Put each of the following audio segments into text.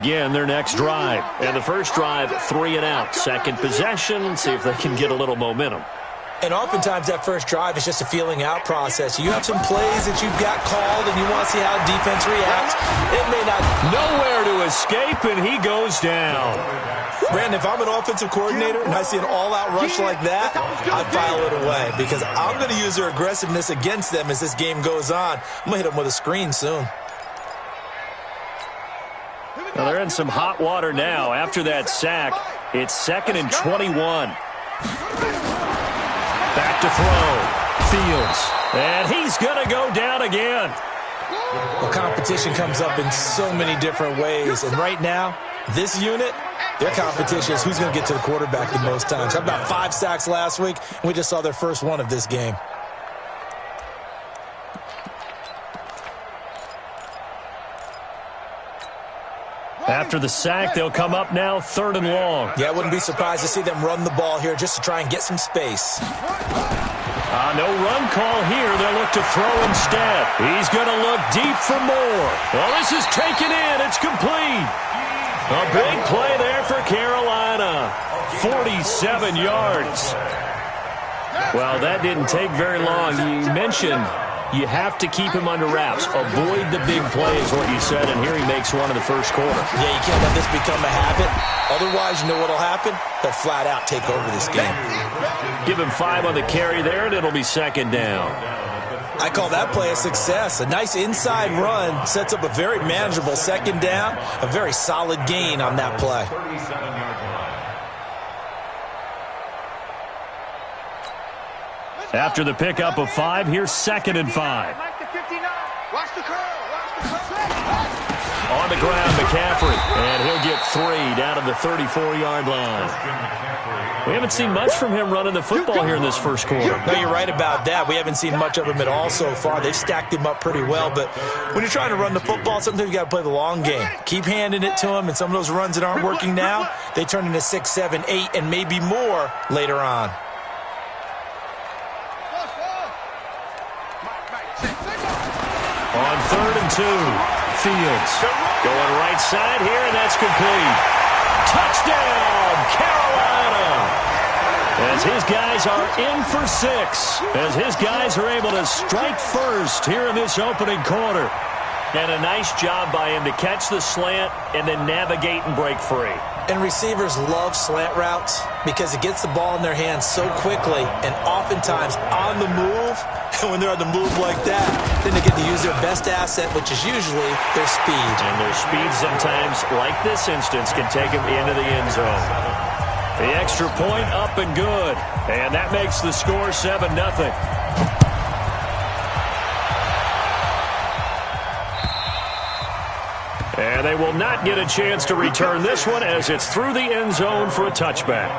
Again, their next drive. And the first drive, 3 and out. Second possession, see if they can get a little momentum. And oftentimes that first drive is just a feeling out process. You have some plays that you've got called and you want to see how defense reacts. It may not. Nowhere to escape, and he goes down. Brandon, if I'm an offensive coordinator and I see an all-out rush like that, I file it away because I'm going to use their aggressiveness against them as this game goes on. I'm going to hit them with a screen soon. Well, they're in some hot water now. After that sack, it's 2nd and 21. Back to throw. Fields. And he's going to go down again. Well, competition comes up in so many different ways. And right now, this unit, their competition is who's going to get to the quarterback the most times. How about 5 sacks last week? We just saw their first one of this game. After the sack, they'll come up now 3rd and long. Yeah, I wouldn't be surprised to see them run the ball here just to try and get some space. No run call here. They'll look to throw instead. He's going to look deep for more. Well, this is taken in. It's complete. A big play there for Carolina. 47 yards. Well, that didn't take very long. You mentioned you have to keep him under wraps. Avoid the big play is what you said, and here he makes one in the first quarter. Yeah, you can't let this become a habit. Otherwise, you know what will happen? They'll flat out take over this game. Give him 5 on the carry there, and it'll be 2nd down. I call that play a success. A nice inside run sets up a very manageable 2nd down. A very solid gain on that play. After the pickup of 5, here's 2nd and 5. On the ground, McCaffrey. And he'll get 3 down to the 34-yard line. We haven't seen much from him running the football here in this first quarter. No, you're right about that. We haven't seen much of him at all so far. They've stacked him up pretty well. But when you're trying to run the football, sometimes you got to play the long game. Keep handing it to him, and some of those runs that aren't working now, they turn into 6, 7, 8, and maybe more later on. On 3rd and 2, Fields going right side here, and that's complete. Touchdown, Carolina! As his guys are in for 6, as his guys are able to strike first here in this opening quarter. And a nice job by him to catch the slant and then navigate and break free. And receivers love slant routes because it gets the ball in their hands so quickly and oftentimes on the move. And when they're on the move like that, then they get to use their best asset, which is usually their speed. And their speed sometimes, like this instance, can take them into the end zone. The extra point up and good. And that makes the score 7-0. And they will not get a chance to return this one as it's through the end zone for a touchback.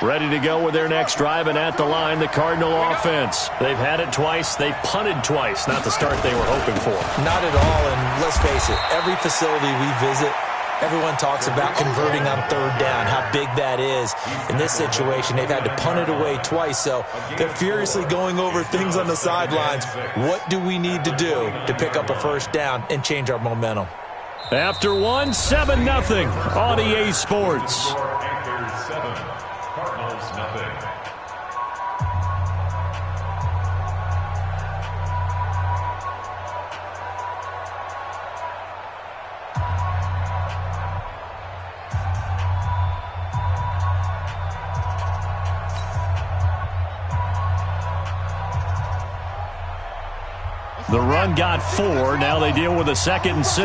Ready to go with their next drive, and at the line, the Cardinal offense. They've had it twice. They've punted twice. Not the start they were hoping for. Not at all, and let's face it, every facility we visit, everyone talks about converting on 3rd down, how big that is. In this situation, they've had to punt it away twice, so they're furiously going over things on the sidelines. What do we need to do to pick up a 1st down and change our momentum? After 1, 7-0 on EA Sports. The run got 4. Now they deal with a 2nd and 6.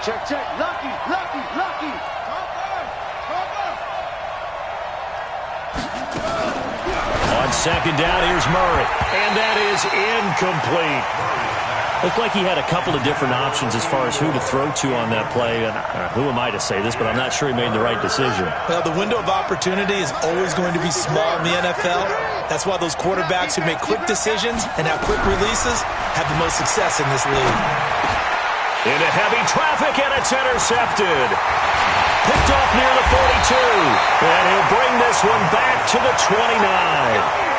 Check, check. Lucky. On 2nd down, here's Murray. And that is incomplete. Looked like he had a couple of different options as far as who to throw to on that play. And who am I to say this, but I'm not sure he made the right decision. Well, the window of opportunity is always going to be small in the NFL. That's why those quarterbacks who make quick decisions and have quick releases have the most success in this league. Into heavy traffic, and it's intercepted. Picked off near the 42. And he'll bring this one back to the 29.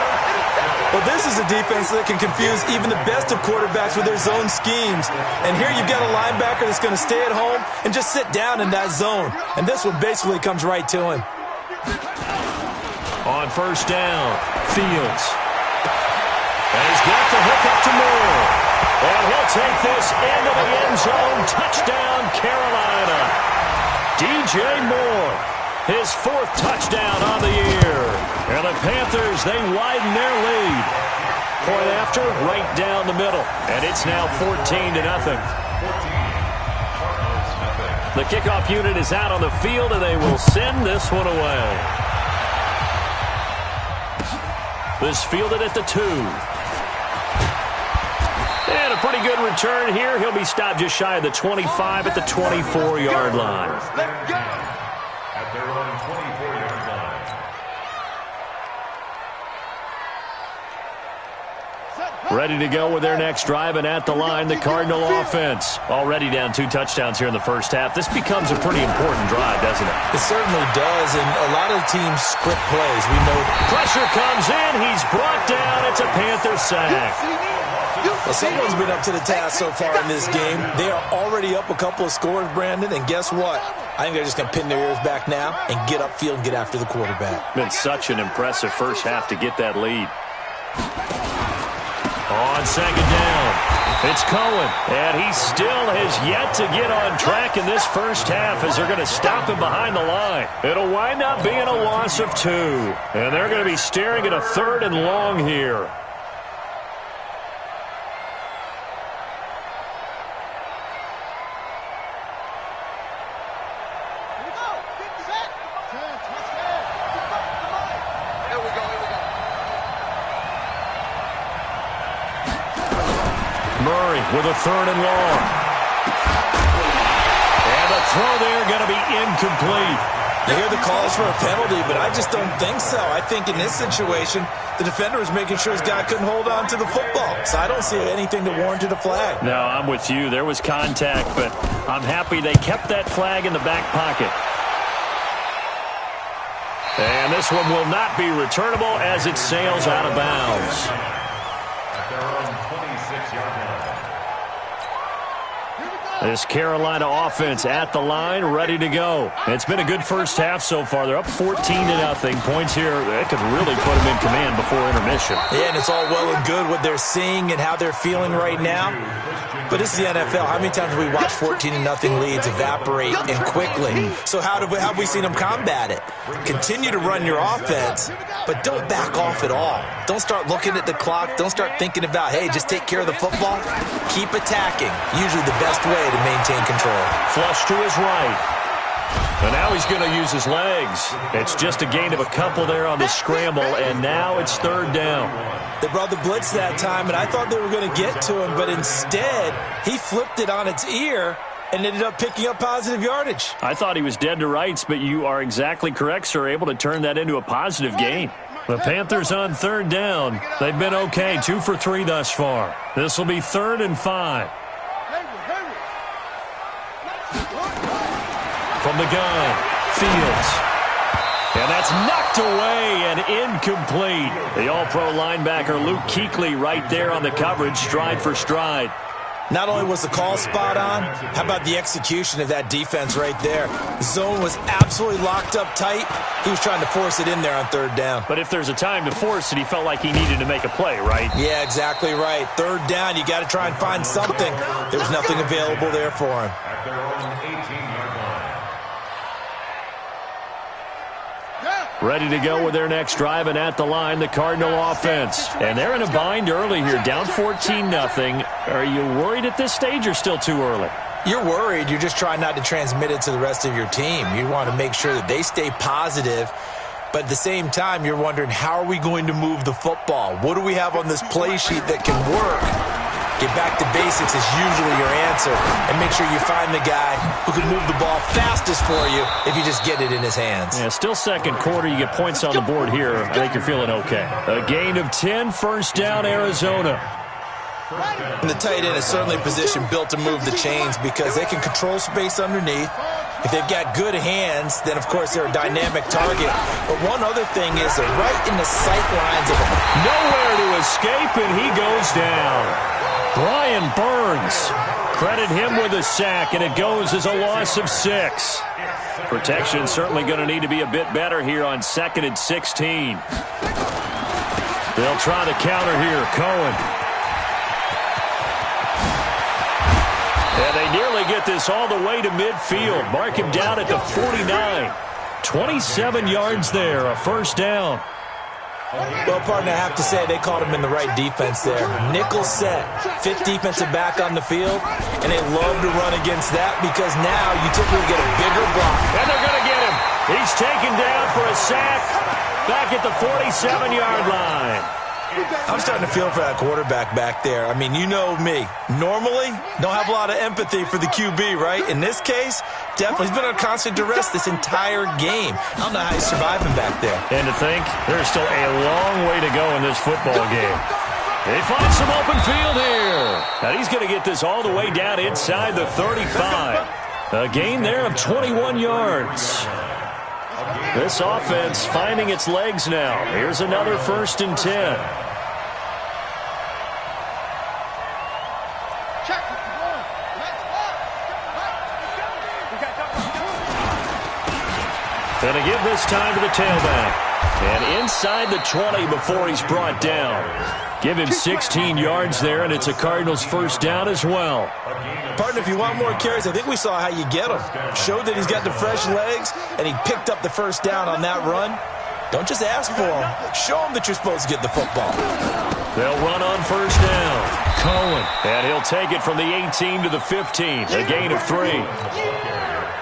Well, this is a defense that can confuse even the best of quarterbacks with their zone schemes. And here you've got a linebacker that's going to stay at home and just sit down in that zone. And this one basically comes right to him. On first down, Fields. And he's got the hook up to Moore. And he'll take this into the end zone. Touchdown, Carolina. DJ Moore, his 4th touchdown on the year. And the Panthers, they widen their lead. Point after, right down the middle. And it's now 14-0. The kickoff unit is out on the field, and they will send this one away. This fielded at the 2. And a pretty good return here. He'll be stopped just shy of the 25 at the 24-yard line. At their own 24-yard line. Ready to go with their next drive, and at the line, the Cardinal offense. Already down 2 touchdowns here in the first half. This becomes a pretty important drive, doesn't it? It certainly does, and a lot of teams script plays. We know pressure comes in. He's brought down. It's a Panther sack. Well, someone's been up to the task so far in this game. They are already up a couple of scores, Brandon, and guess what? I think they're just going to pin their ears back now and get upfield and get after the quarterback. Been such an impressive first half to get that lead. On second down, it's Cohen, and he still has yet to get on track in this first half as they're going to stop him behind the line. It'll wind up being a loss of 2, and they're going to be staring at a 3rd and long here. Murray with a 3rd and long. And the throw there going to be incomplete. You hear the calls for a penalty, but I just don't think so. I think in this situation, the defender was making sure his guy couldn't hold on to the football. So I don't see anything that warranted a flag. No, I'm with you. There was contact, but I'm happy they kept that flag in the back pocket. And this one will not be returnable as it sails out of bounds. At their own 26-yard line. This Carolina offense at the line, ready to go. It's been a good first half so far. They're up 14-0. Points here, that could really put them in command before intermission. Yeah, and it's all well and good what they're seeing and how they're feeling right now. But this is the NFL. How many times have we watched 14-0 leads evaporate and quickly? So how have we seen them combat it? Continue to run your offense, but don't back off at all. Don't start looking at the clock. Don't start thinking about, hey, just take care of the football. Keep attacking. Usually the best way to maintain control. Flush to his right. And now he's going to use his legs. It's just a gain of a couple there on the scramble, and now it's 3rd down. They brought the blitz that time, and I thought they were going to get to him, but instead, he flipped it on its ear and ended up picking up positive yardage. I thought he was dead to rights, but you are exactly correct, sir, able to turn that into a positive gain. The Panthers on 3rd down. They've been okay, 2 for 3 thus far. This will be 3rd and 5. From the gun, Fields. And that's knocked away and incomplete. The all-pro linebacker Luke Kuechly right there on the coverage, stride for stride. Not only was the call spot on, how about the execution of that defense right there? The zone was absolutely locked up tight. He was trying to force it in there on 3rd down. But if there's a time to force it, he felt like he needed to make a play, right? Yeah, exactly right. 3rd down, you got to try and find something. There was nothing available there for him. At their own 18-yard line. Ready to go with their next drive, and at the line, the Cardinal offense. And they're in a bind early here, down 14-0. Are you worried at this stage or still too early? You're worried. You're just trying not to transmit it to the rest of your team. You want to make sure that they stay positive. But at the same time, you're wondering, how are we going to move the football? What do we have on this play sheet that can work? Get back to basics is usually your answer. And make sure you find the guy who can move the ball fastest for you if you just get it in his hands. Yeah, still 2nd quarter. You get points on the board here. I think you're feeling okay. A gain of 10, 1st down, Arizona. And the tight end is certainly a position built to move the chains because they can control space underneath. If they've got good hands, then, of course, they're a dynamic target. But one other thing is they're right in the sight lines of nowhere to escape, and he goes down. Brian Burns. Credit him with a sack, and it goes as a loss of 6. Protection certainly going to need to be a bit better here on 2nd and 16. They'll try the counter here. Cohen. And they nearly get this all the way to midfield. Mark him down at the 49. 27 yards there, a first down. Well, partner, I have to say they caught him in the right defense there. Nickel set, 5th defensive back on the field, and they love to run against that because now you typically get a bigger block. And they're going to get him. He's taken down for a sack back at the 47-yard line. I'm starting to feel for that quarterback back there. I mean, you know me. Normally, don't have a lot of empathy for the QB, right? In this case, definitely he's been on constant duress this entire game. I don't know how he's surviving back there. And to think, there's still a long way to go in this football game. They find some open field here. And he's going to get this all the way down inside the 35. A gain there of 21 yards. This offense finding its legs now. Here's another 1st and 10. And a give this time to the tailback. And inside the 20 before he's brought down. Give him 16 yards there, and it's a Cardinals first down as well. Partner, if you want more carries, I think we saw how you get him. Showed that he's got the fresh legs, and he picked up the first down on that run. Don't just ask for him. Show him that you're supposed to get the football. They'll run on first down. Cohen. And he'll take it from the 18 to the 15. A gain of 3.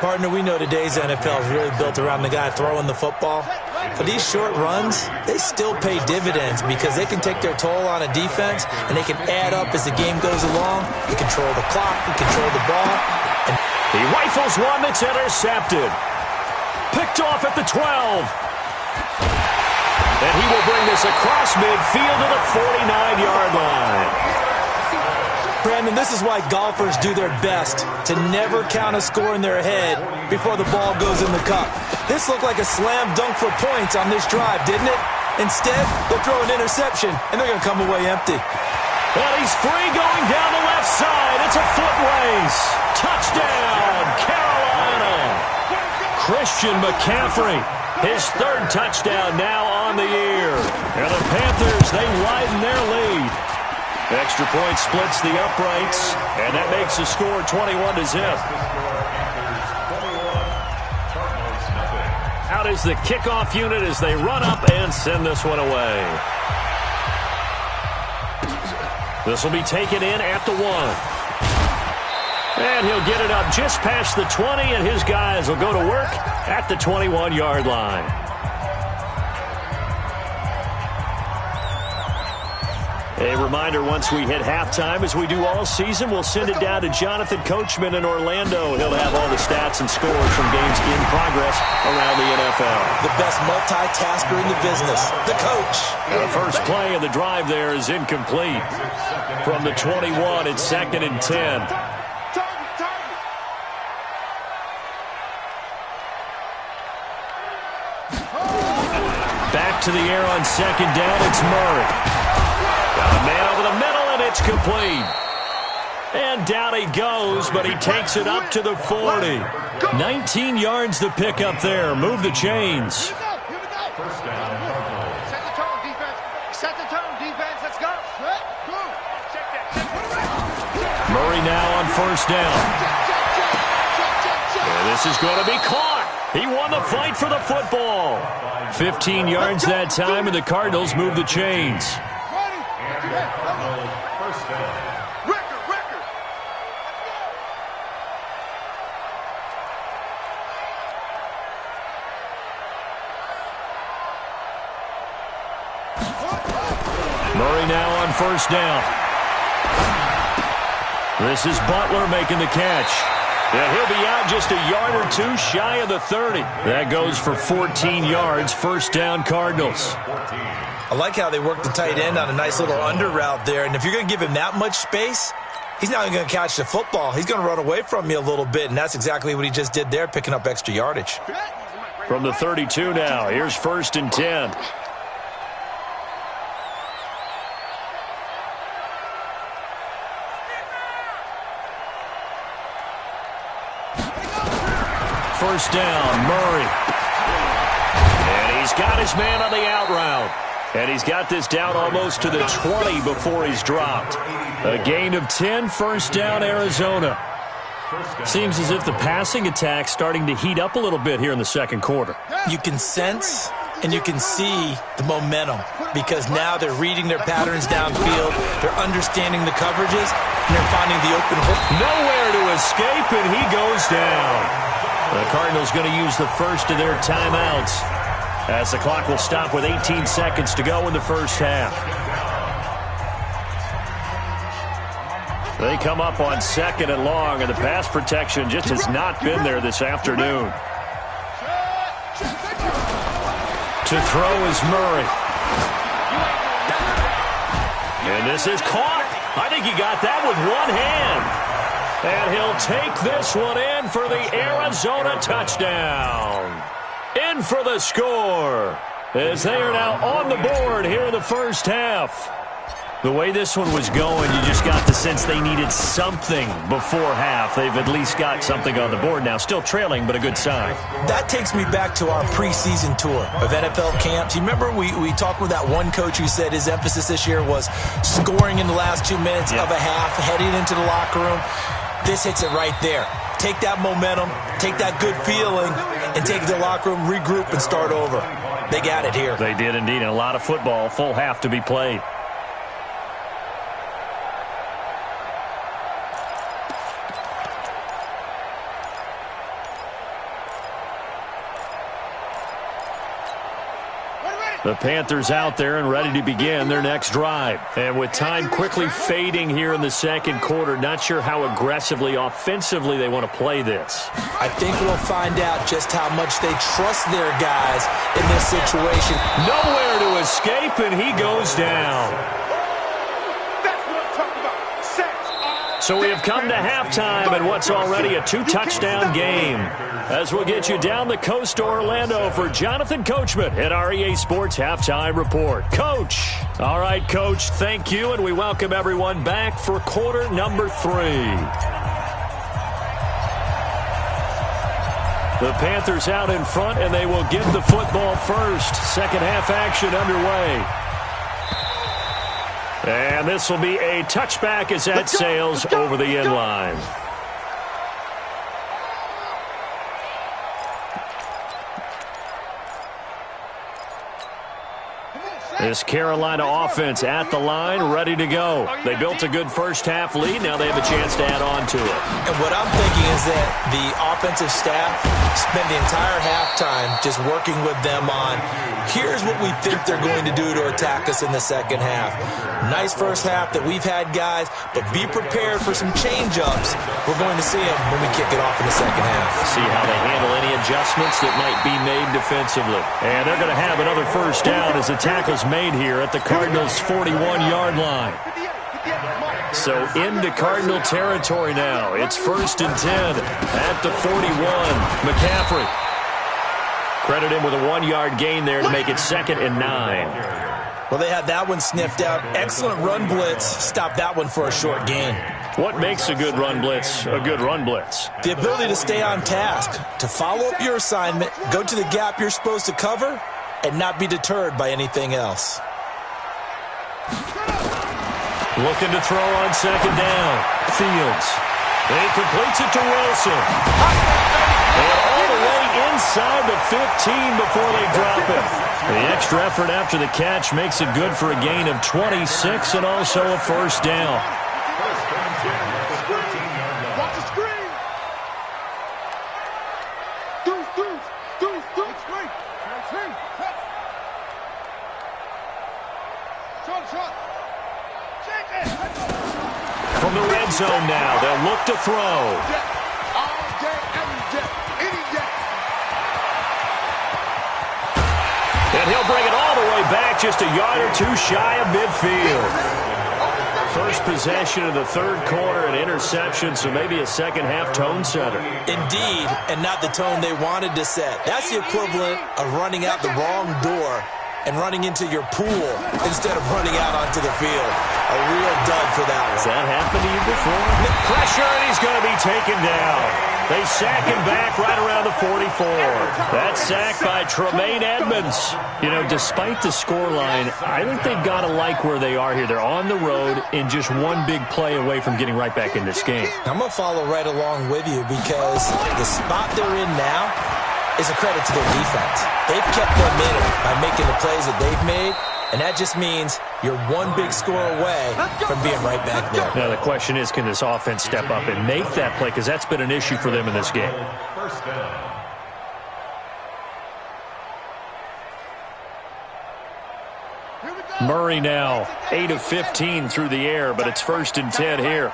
Partner, we know today's NFL is really built around the guy throwing the football. But these short runs, they still pay dividends because they can take their toll on a defense and they can add up as the game goes along. You control the clock, you control the ball. And he rifles one that's intercepted. Picked off at the 12. And he will bring this across midfield to the 49-yard line. Brandon, this is why golfers do their best to never count a score in their head before the ball goes in the cup. This looked like a slam dunk for points on this drive, didn't it? Instead, they'll throw an interception, and they're going to come away empty. Well, he's free going down the left side. It's a foot race. Touchdown, Carolina. Christian McCaffrey, his 3rd touchdown now on the year. And the Panthers, they widen their lead. Extra point splits the uprights, and that makes the score 21-0. Out is the kickoff unit as they run up and send this one away. This will be taken in at the 1. And he'll get it up just past the 20, and his guys will go to work at the 21-yard line. A reminder, once we hit halftime, as we do all season, we'll send it down to Jonathan Coachman in Orlando. He'll have all the stats and scores from games in progress around the NFL. The best multitasker in the business, the coach. And the first play of the drive there is incomplete. From the 21, it's 2nd and 10. Back to the air on 2nd down, it's Murray. Got a man over the middle, and it's complete. And down he goes, but he takes it up to the 40. 19 yards to pick up there. Move the chains. First down, Cardinals. Set the tone, defense. Set the tone, defense. Let's go. Murray now on first down. And this is going to be caught. He won the fight for the football. 15 yards that time, and the Cardinals move the chains. First down. Record. Murray now on first down. This is Butler making the catch. And he'll be out just a yard or two shy of the 30. That goes for 14 yards. First down, Cardinals. I like how they work the tight end on a nice little under route there. And if you're going to give him that much space, he's not even going to catch the football. He's going to run away from me a little bit, and that's exactly what he just did there, picking up extra yardage. From the 32 now, here's 1st and 10. First down, Murray. And he's got his man on the out route. And he's got this down almost to the 20 before he's dropped. A gain of 10, first down, Arizona. Seems as if the passing attack's starting to heat up a little bit here in the second quarter. You can sense and you can see the momentum because now they're reading their patterns downfield, they're understanding the coverages, and they're finding the open hole. Nowhere to escape, and he goes down. The Cardinals going to use the first of their timeouts as the clock will stop with 18 seconds to go in the first half. They come up on 2nd and long, and the pass protection just has not been there this afternoon. To throw is Murray. And this is caught. I think he got that with one hand. And he'll take this one in for the Arizona touchdown. In for the score, as they are now on the board here in the first half. The way this one was going, you just got the sense they needed something before half. They've at least got something on the board now. Still trailing, but a good sign. That takes me back to our preseason tour of NFL camps. You remember we talked with that one coach who said his emphasis this year was scoring in the last 2 minutes of a half, heading into the locker room. This hits it right there. Take that momentum, take that good feeling, and take it to the locker room, regroup, and start over. They got it here. They did indeed, and a lot of football, full half to be played. The Panthers out there and ready to begin their next drive. And with time quickly fading here in the second quarter, not sure how aggressively, offensively they want to play this. I think we'll find out just how much they trust their guys in this situation. Nowhere to escape, and he goes down. That's what I'm talking about. Sets. So we have come to halftime and what's already a 2-touchdown game. As we'll get you down the coast to Orlando for Jonathan Coachman at our EA Sports Halftime Report. Coach. All right, Coach, thank you, and we welcome everyone back for quarter number 3. The Panthers out in front, and they will get the football first. Second half action underway. And this will be a touchback as that sails over the end line. This Carolina offense at the line, ready to go. They built a good first half lead. Now they have a chance to add on to it. And what I'm thinking is that the offensive staff spent the entire halftime just working with them on, here's what we think they're going to do to attack us in the second half. Nice first half that we've had, guys, but be prepared for some change-ups. We're going to see them when we kick it off in the second half. See how they handle any adjustments that might be made defensively. And they're going to have another first down as the tackle's made here at the Cardinals' 41-yard line. So into Cardinal territory now. It's 1st and 10 at the 41. McCaffrey. Credit him with a 1-yard gain there to make it 2nd and 9. Well, they had that one sniffed out. Excellent run blitz. Stop that one for a short gain. What makes a good run blitz a good run blitz? The ability to stay on task, to follow up your assignment, go to the gap you're supposed to cover, and not be deterred by anything else. Looking to throw on 2nd down. Fields. He completes it to Wilson. And all the way inside the 15 before they drop it. The extra effort after the catch makes it good for a gain of 26 and also a first down. Watch the screen. Deuce. Shot. Shake it. From the red zone now, they'll look to throw. All day, every day, any day. And he'll bring it all the way back, just a yard or two shy of midfield. first possession of the third quarter, an interception, so maybe a second-half tone setter. Indeed, and not the tone they wanted to set. That's the equivalent of running out the wrong door and running into your pool instead of running out onto the field. A real dud for that one. Has that happened to you before? Pressure, and he's going to be taken down. They sack him back right around the 44. That sack by Tremaine Edmonds. You know, despite the scoreline, I think they've got to like where they are here. They're on the road and just one big play away from getting right back in this game. I'm going to follow right along with you because the spot they're in now is a credit to their defense. They've kept them in it by making the plays that they've made, and that just means you're one big score away from being right back there. Now, the question is, can this offense step up and make that play? Because that's been an issue for them in this game. First down. Murray now, 8 of 15 through the air, but it's 1st and 10 here.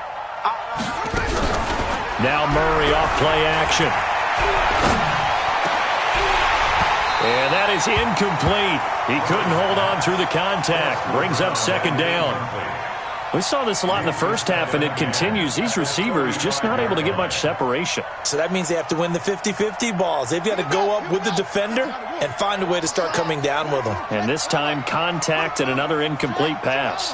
Now Murray off play action. And that is incomplete. He couldn't hold on through the contact. Brings up 2nd down. We saw this a lot in the first half, and it continues. These receivers just not able to get much separation. So that means they have to win the 50-50 balls. They've got to go up with the defender and find a way to start coming down with them. And this time, contact and another incomplete pass.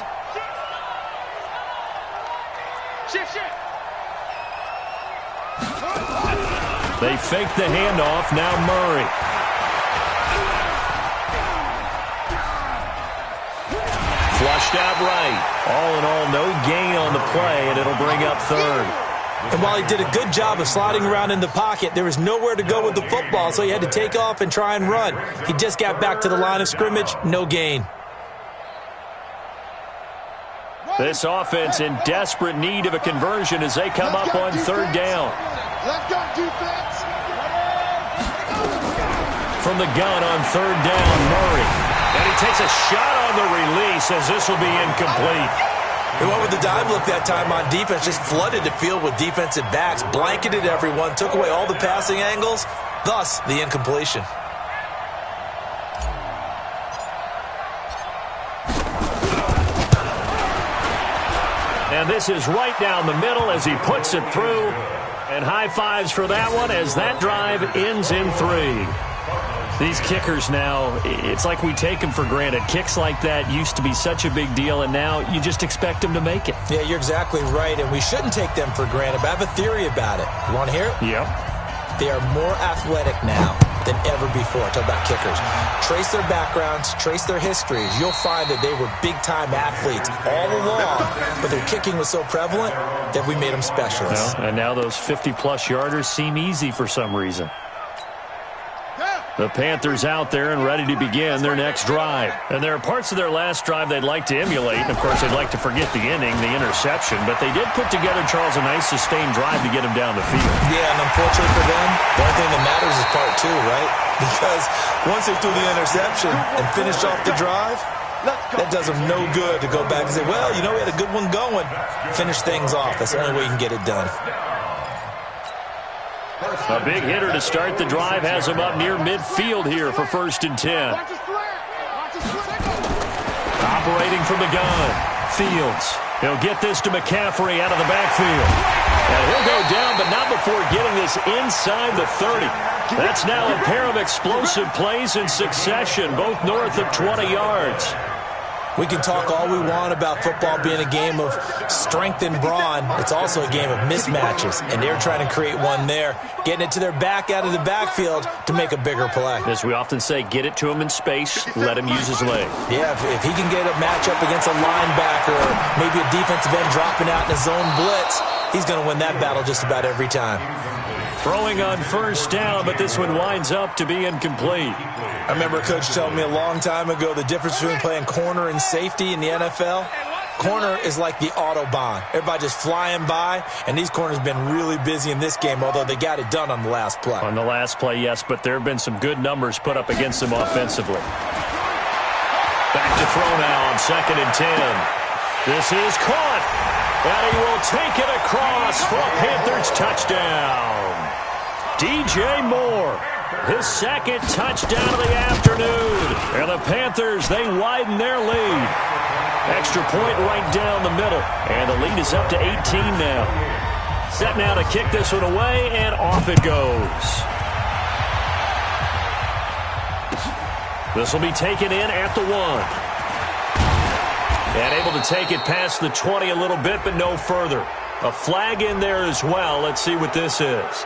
They fake the handoff. Now Murray. Flushed out right. All in all, no gain on the play, and it'll bring up 3rd. And while he did a good job of sliding around in the pocket, there was nowhere to go with the football, so he had to take off and try and run. He just got back to the line of scrimmage, no gain. This offense in desperate need of a conversion as they come up on 3rd down. Let's go, defense. From the gun on 3rd down, Murray. And he takes a shot on the release as this will be incomplete. He went with the dive look that time on defense, just flooded the field with defensive backs, blanketed everyone, took away all the passing angles, thus the incompletion. And this is right down the middle as he puts it through. And high fives for that one as that drive ends in 3. These kickers now, it's like we take them for granted. Kicks like that used to be such a big deal, and now you just expect them to make it. Yeah, you're exactly right, and we shouldn't take them for granted, but I have a theory about it. You want to hear it? Yep. They are more athletic now than ever before. Talk about kickers. Trace their backgrounds, trace their histories. You'll find that they were big-time athletes all along, but their kicking was so prevalent that we made them specialists. And now those 50-plus yarders seem easy for some reason. The Panthers out there and ready to begin their next drive. And there are parts of their last drive they'd like to emulate. And, of course, they'd like to forget the inning, the interception. But they did put together, Charles, a nice sustained drive to get him down the field. Yeah, and unfortunately for them, the only thing that matters is part 2, right? Because once they threw the interception and finished off the drive, that does them no good to go back and say, well, you know, we had a good one going. Finish things off. That's the only way you can get it done. A big hitter to start the drive has him up near midfield here for 1st and 10. Operating from the gun. Fields. He'll get this to McCaffrey out of the backfield. And he'll go down, but not before getting this inside the 30. That's now a pair of explosive plays in succession, both north of 20 yards. We can talk all we want about football being a game of strength and brawn. It's also a game of mismatches, and they're trying to create one there, getting it to their back out of the backfield to make a bigger play. As we often say, get it to him in space, let him use his leg. Yeah, if he can get a matchup against a linebacker or maybe a defensive end dropping out in a zone blitz, he's going to win that battle just about every time. Throwing on 1st down, but this one winds up to be incomplete. I remember a coach telling me a long time ago the difference between playing corner and safety in the NFL. Corner is like the Autobahn. Everybody just flying by, and these corners have been really busy in this game, although they got it done on the last play. On the last play, yes, but there have been some good numbers put up against them offensively. Back to throw now on 2nd and 10. This is caught, and he will take it across for a Panthers touchdown. DJ Moore. His second touchdown of the afternoon. And the Panthers, they widen their lead. Extra point right down the middle. And the lead is up to 18 now. Set now to kick this one away, and off it goes. This will be taken in at the 1. And able to take it past the 20 a little bit, but no further. A flag in there as well. Let's see what this is.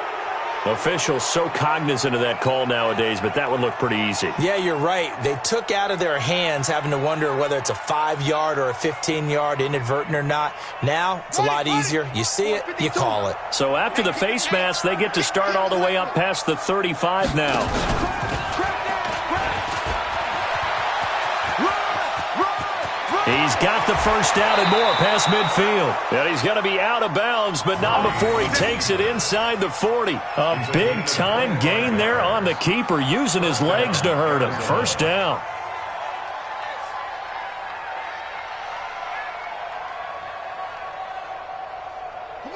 Officials so cognizant of that call nowadays, but that would look pretty easy. Yeah, you're right. They took out of their hands having to wonder whether it's a 5-yard or a 15-yard inadvertent or not. Now, it's a lot easier. You see it, you call it. So after the face mask, they get to start all the way up past the 35 now. He's got the first down and more past midfield. And he's going to be out of bounds, but not before he takes it inside the 40. A big-time gain there on the keeper, using his legs to hurt him. First down.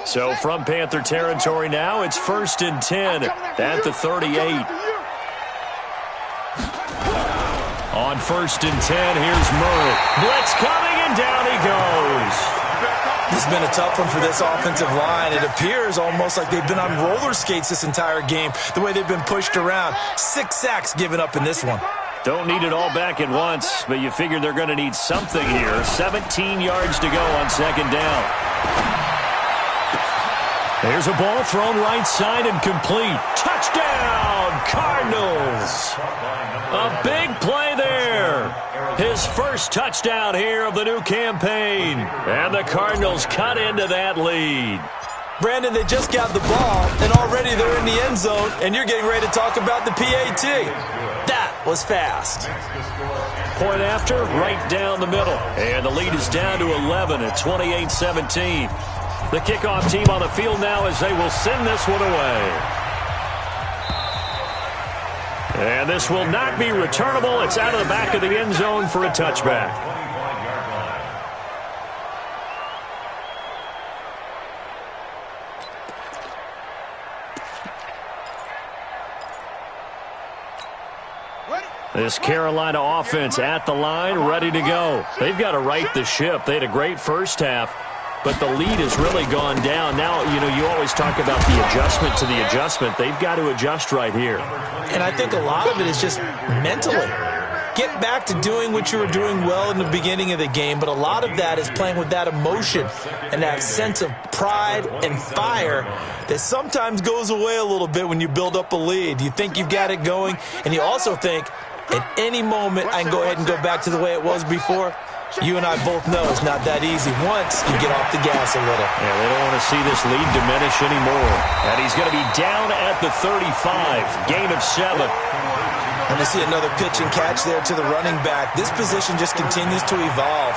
So from Panther territory now, it's 1st and 10 at the 38. On 1st and 10, here's Murray. Blitz coming, and down he goes. This has been a tough one for this offensive line. It appears almost like they've been on roller skates this entire game, the way they've been pushed around. 6 sacks given up in this one. Don't need it all back at once, but you figure they're going to need something here. 17 yards to go on 2nd down. There's a ball thrown right side and complete. Touchdown, Cardinals. A big play there. His first touchdown here of the new campaign. And the Cardinals cut into that lead. Brandon, they just got the ball, and already they're in the end zone, and you're getting ready to talk about the PAT. That was fast. Point after, right down the middle. And the lead is down to 11 at 28-17. The kickoff team on the field now as they will send this one away. And this will not be returnable. It's out of the back of the end zone for a touchback. This Carolina offense at the line, ready to go. They've got to right the ship. They had a great first half, but the lead has really gone down. Now, you always talk about the adjustment to the adjustment. They've got to adjust right here. And I think a lot of it is just mentally. Get back to doing what you were doing well in the beginning of the game, but a lot of that is playing with that emotion and that sense of pride and fire that sometimes goes away a little bit when you build up a lead. You think you've got it going, and you also think at any moment I can go ahead and go back to the way it was before. You and I both know it's not that easy once you get off the gas a little. Yeah, they don't want to see this lead diminish anymore. And he's going to be down at the 35. Gain of 7. And to see another pitch and catch there to the running back. This position just continues to evolve.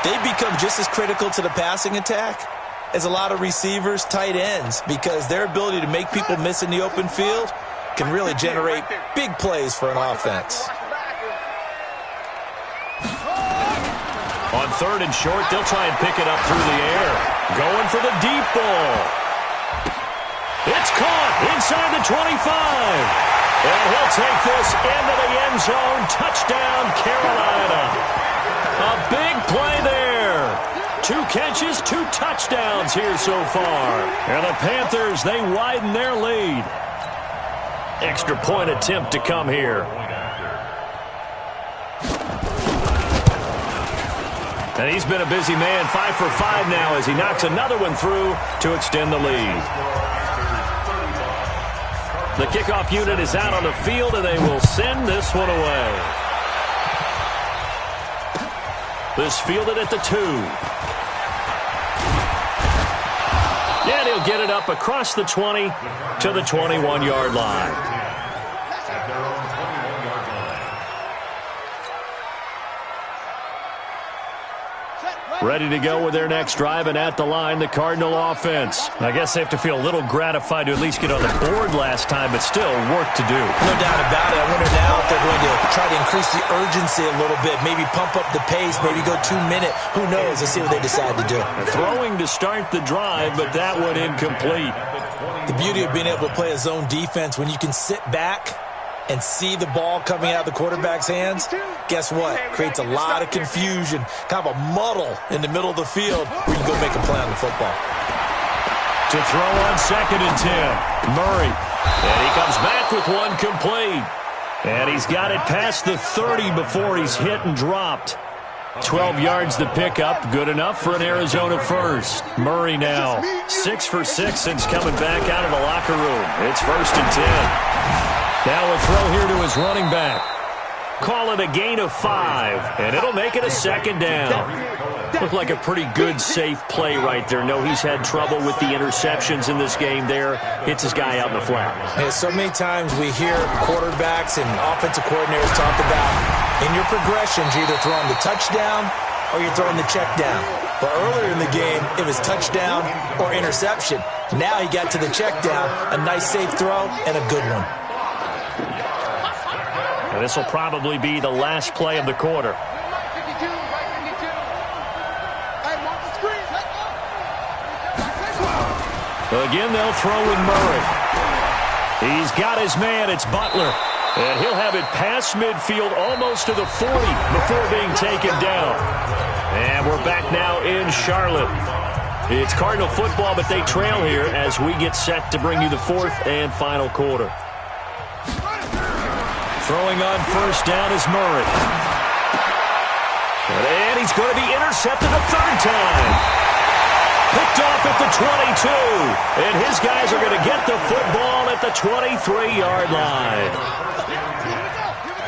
They become just as critical to the passing attack as a lot of receivers, tight ends, because their ability to make people miss in the open field can really generate big plays for an offense. On 3rd and short, they'll try and pick it up through the air. Going for the deep ball. It's caught inside the 25. And he'll take this into the end zone. Touchdown, Carolina. A big play there. 2 catches, 2 touchdowns here so far. And the Panthers, they widen their lead. Extra point attempt to come here. And he's been a busy man, 5 for 5 now as he knocks another one through to extend the lead. The kickoff unit is out on the field, and they will send this one away. This fielded at the 2. And he'll get it up across the 20 to the 21-yard line. Ready to go with their next drive, and at the line, the Cardinal offense. I guess they have to feel a little gratified to at least get on the board last time, but still work to do. No doubt about it. I wonder now if they're going to try to increase the urgency a little bit, maybe pump up the pace, maybe go 2-minute. Who knows? Let's see what they decide to do. Throwing to start the drive, but that one incomplete. The beauty of being able to play a zone defense when you can sit back and see the ball coming out of the quarterback's hands, guess what? Creates a lot of confusion, kind of a muddle in the middle of the field where you can go make a play on the football. To throw on 2nd and 10, Murray. And he comes back with one complete. And he's got it past the 30 before he's hit and dropped. 12 yards to pick up, good enough for an Arizona first. Murray now 6 for 6 since coming back out of the locker room. It's 1st and 10. Now a throw here to his running back. Call it a gain of 5, and it'll make it a 2nd down. Looked like a pretty good, safe play right there. No, he's had trouble with the interceptions in this game there. Hits his guy out in the flat. Yeah, so many times we hear quarterbacks and offensive coordinators talk about in your progressions, you're either throwing the touchdown or you're throwing the check down. But earlier in the game, it was touchdown or interception. Now he got to the check down, a nice safe throw, and a good one. And this will probably be the last play of the quarter. Again, they'll throw in Murray. He's got his man. It's Butler. And he'll have it past midfield almost to the 40 before being taken down. And we're back now in Charlotte. It's Cardinal football, but they trail here as we get set to bring you the 4th and final quarter. Throwing on 1st down is Murray. And he's going to be intercepted a 3rd time. Picked off at the 22. And his guys are going to get the football at the 23-yard line.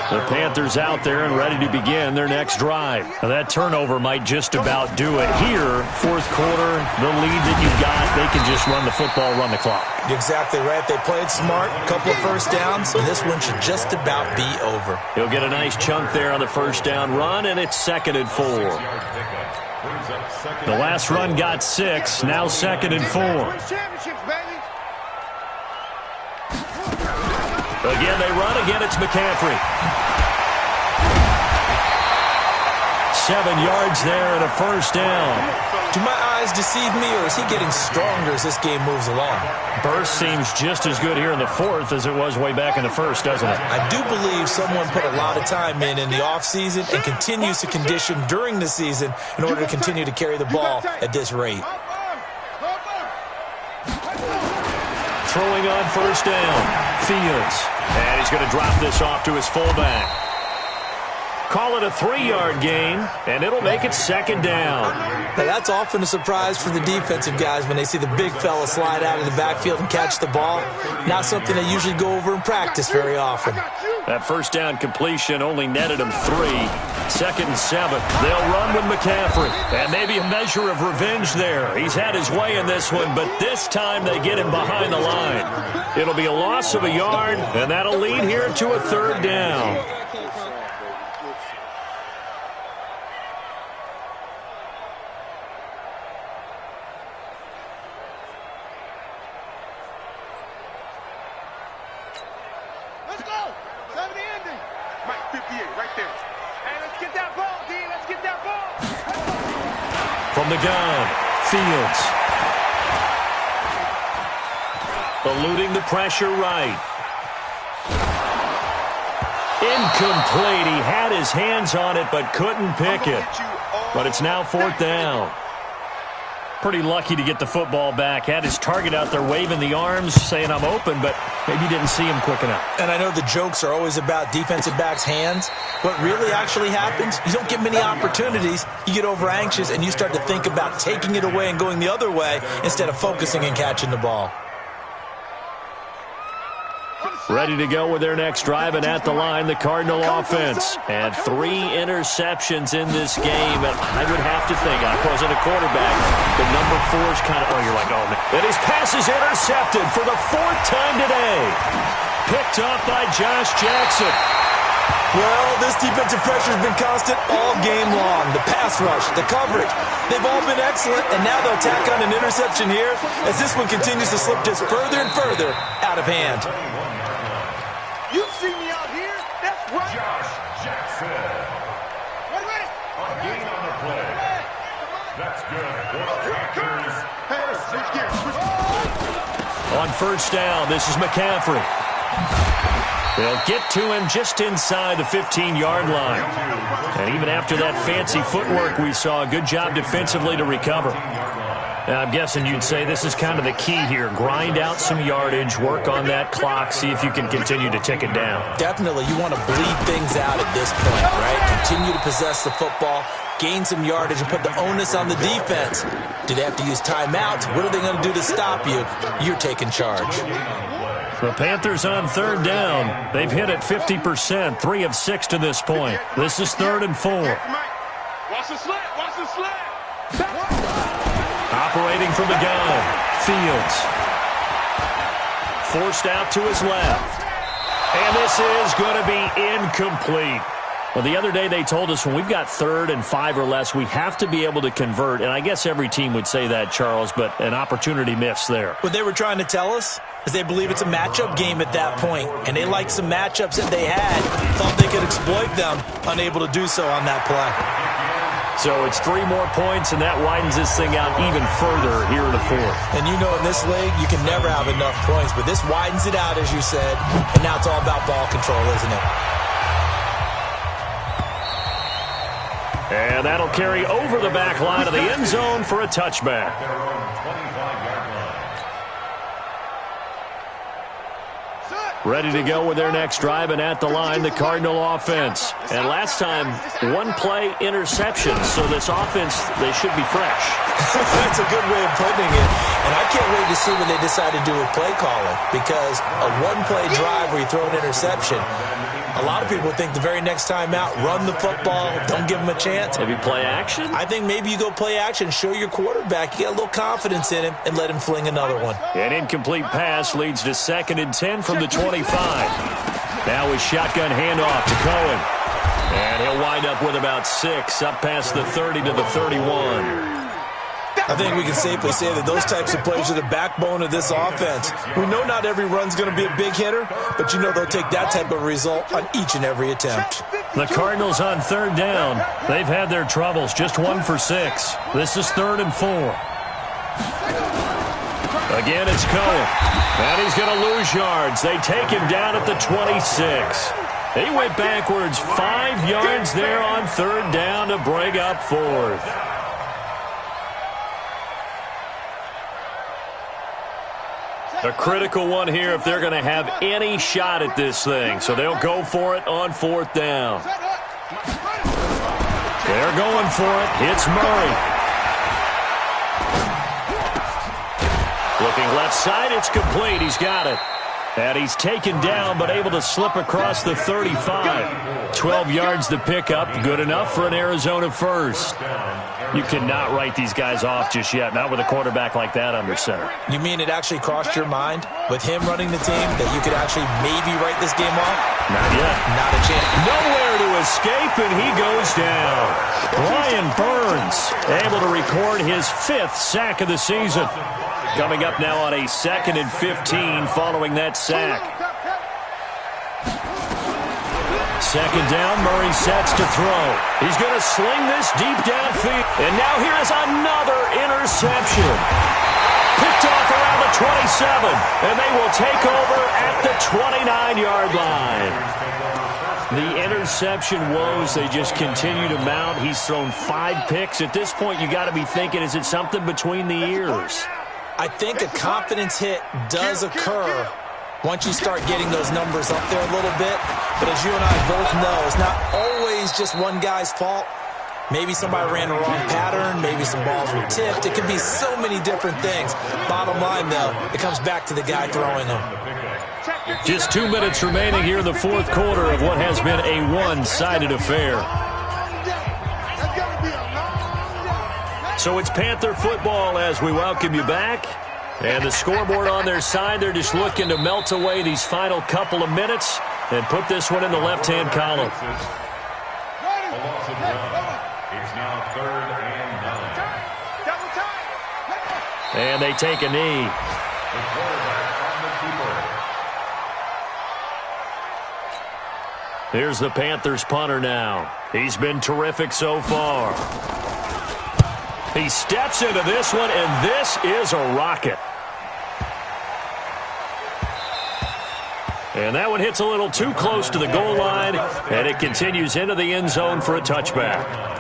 The Panthers out there and ready to begin their next drive. Now that turnover might just about do it here. 4th quarter, the lead that you've got, they can just run the football, run the clock. Exactly right. They played smart, a couple of 1st downs, and this one should just about be over. He'll get a nice chunk there on the 1st down run, and it's 2nd and 4. The last run got 6, now 2nd and 4. Again, they run. Again, it's McCaffrey. 7 yards there and a 1st down. Do my eyes deceive me, or is he getting stronger as this game moves along? Burst seems just as good here in the 4th as it was way back in the 1st, doesn't it? I do believe someone put a lot of time in the offseason and continues to condition during the season in order to continue to carry the ball at this rate. Throwing on 1st down, Fields. And he's going to drop this off to his fullback. Call it a 3-yard gain, and it'll make it 2nd down. Now that's often a surprise for the defensive guys when they see the big fella slide out of the backfield and catch the ball. Not something they usually go over in practice very often. That 1st down completion only netted him 3. 2nd and 7. They'll run with McCaffrey. And maybe a measure of revenge there. He's had his way in this one, but this time they get him behind the line. It'll be a loss of a yard, and that'll lead here to a 3rd down. Let's go. 7 the ending. Mike 58 right there. Hey, let's get that ball, D. Let's get that ball. From the gun, Fields. Eluding the pressure right. Incomplete. He had his hands on it but couldn't pick it. But it's now 4th down. Pretty lucky to get the football back. Had his target out there waving the arms, saying I'm open, but maybe didn't see him quick enough. And I know the jokes are always about defensive backs' hands. What really actually happens, you don't get many opportunities. You get over anxious and you start to think about taking it away and going the other way instead of focusing and catching the ball. Ready to go with their next drive, and at the line, the Cardinal offense. And 3 interceptions in this game. And I would have to think, I wasn't a quarterback, the number 4 is kind of, oh, you're like, oh, man. And his pass is intercepted for the 4th time today. Picked up by Josh Jackson. Well, this defensive pressure has been constant all game long. The pass rush, the coverage, they've all been excellent, and now they'll tack on an interception here as this one continues to slip just further and further out of hand. You see me out here? That's right. Josh Jackson. Ready? A gain on the play. That's good for the Packers. Hey, switch gears. On 1st down, this is McCaffrey. They'll get to him just inside the 15-yard line. And even after that fancy footwork we saw, good job defensively to recover. Now, I'm guessing you'd say this is kind of the key here. Grind out some yardage, work on that clock, see if you can continue to tick it down. Definitely. You want to bleed things out at this point, right? Continue to possess the football, gain some yardage, and put the onus on the defense. Do they have to use timeouts? What are they going to do to stop you? You're taking charge. The Panthers on third down. They've hit it 50%, 3 of 6 to this point. This is 3rd and 4. Watch the slant. Watch the slant. Operating from the gun, Fields. Forced out to his left. And this is going to be incomplete. Well, the other day they told us when we've got 3rd and 5 or less, we have to be able to convert. And I guess every team would say that, Charles, but an opportunity missed there. What they were trying to tell us is they believe it's a matchup game at that point, and they liked some matchups that they had, thought they could exploit them, unable to do so on that play. So it's 3 more points, and that widens this thing out even further here in the 4th. And you know in this league, you can never have enough points, but this widens it out, as you said, and now it's all about ball control, isn't it? And that'll carry over the back line of the end zone for a touchback. Ready to go with their next drive, and at the line, the Cardinal offense. And last time, 1-play interception, so this offense, they should be fresh. That's a good way of putting it. And I can't wait to see what they decide to do with play calling, because a 1-play drive where you throw an interception, a lot of people think the very next time out, run the football, don't give them a chance. Maybe play action? I think maybe you go play action, show your quarterback, you got a little confidence in him, and let him fling another one. An incomplete pass leads to 2nd and 10 from the 25. Now a shotgun handoff to Cohen. And he'll wind up with about 6, up past the 30 to the 31. I think we can safely say that those types of plays are the backbone of this offense. We know not every run's going to be a big hitter, but you know they'll take that type of result on each and every attempt. The Cardinals on 3rd down. They've had their troubles, just 1 for 6. This is 3rd and 4. Again, it's Cohen. And he's going to lose yards. They take him down at the 26. He went backwards 5 yards there on 3rd down to bring up 4th. A critical one here if they're going to have any shot at this thing. So they'll go for it on 4th down. They're going for it. It's Murray. Looking left side, it's complete. He's got it. And he's taken down but able to slip across the 35. 12 yards to pick up. Good enough for an Arizona first. You cannot write these guys off just yet, not with a quarterback like that under center. You mean it actually crossed your mind with him running the team that you could actually maybe write this game off? Not yet. Not a chance. Nowhere to escape, and he goes down. Brian Burns able to record his 5th sack of the season. Coming up now on a 2nd and 15 following that sack. 2nd down, Murray sets to throw. He's going to sling this deep downfield. And now here is another interception. Picked off around the 27. And they will take over at the 29-yard line. The interception woes, they just continue to mount. He's thrown 5 picks. At this point, you got to be thinking, is it something between the ears? I think a confidence hit does occur once you start getting those numbers up there a little bit. But as you and I both know, it's not always just one guy's fault. Maybe somebody ran the wrong pattern. Maybe some balls were tipped. It could be so many different things. Bottom line, though, it comes back to the guy throwing them. Just 2 minutes remaining here in the 4th quarter of what has been a one-sided affair. So it's Panther football as we welcome you back. And the scoreboard on their side, they're just looking to melt away these final couple of minutes and put this one in the left-hand column. It's now 3rd and 9. And they take a knee. The quarterback on the keeper. Here's the Panthers punter now. He's been terrific so far. He steps into this one, and this is a rocket. And that one hits a little too close to the goal line, and it continues into the end zone for a touchback.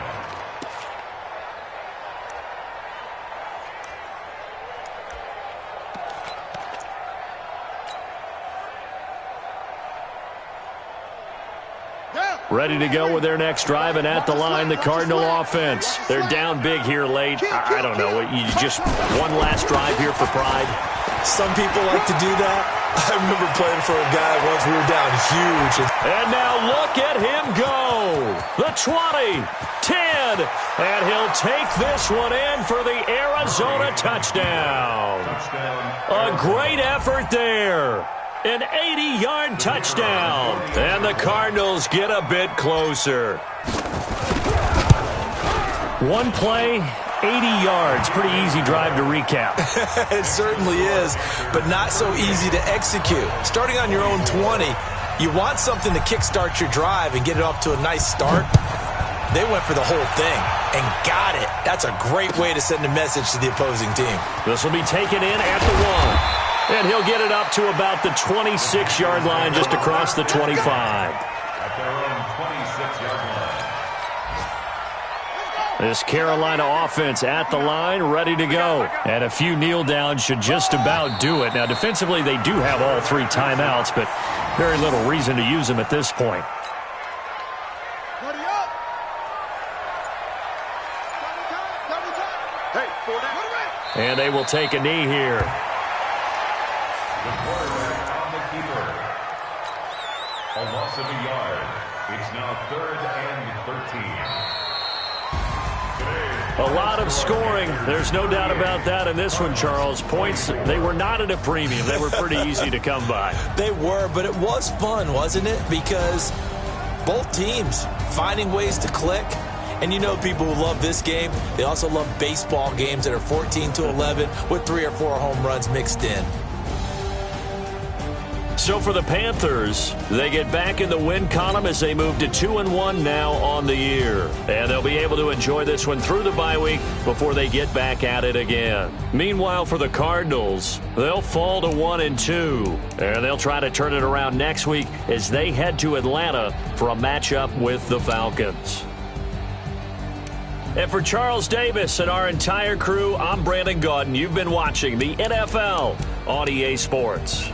Ready to go with their next drive, and at the line, the Cardinal offense. They're down big here late. I don't know. You just one last drive here for pride. Some people like to do that. I remember playing for a guy once we were down huge. And now look at him go. The 20, 10, and he'll take this one in for the Arizona touchdown. A great effort there. An 80-yard touchdown. And the Cardinals get a bit closer. One play, 80 yards. Pretty easy drive to recap. It certainly is, but not so easy to execute. Starting on your own 20, you want something to kickstart your drive and get it off to a nice start. They went for the whole thing and got it. That's a great way to send a message to the opposing team. This will be taken in at the 1. And he'll get it up to about the 26-yard line, just across the 25. At their own 26-yard line. This Carolina offense at the line, ready to go. And a few kneel downs should just about do it. Now, defensively, they do have all 3 timeouts, but very little reason to use them at this point. And they will take a knee here. The quarterback on the keeper. A loss of a yard. It's now 3rd and 13. A lot of scoring. There's no doubt about that in this one, Charles. Points, they were not at a premium. They were pretty easy to come by. They were, but it was fun, wasn't it? Because both teams finding ways to click. And you know people who love this game, they also love baseball games that are 14-11 with 3 or 4 home runs mixed in. So for the Panthers, they get back in the win column as they move to 2-1 now on the year. And they'll be able to enjoy this one through the bye week before they get back at it again. Meanwhile, for the Cardinals, they'll fall to 1-2. And they'll try to turn it around next week as they head to Atlanta for a matchup with the Falcons. And for Charles Davis and our entire crew, I'm Brandon Gaudin. You've been watching the NFL on EA Sports.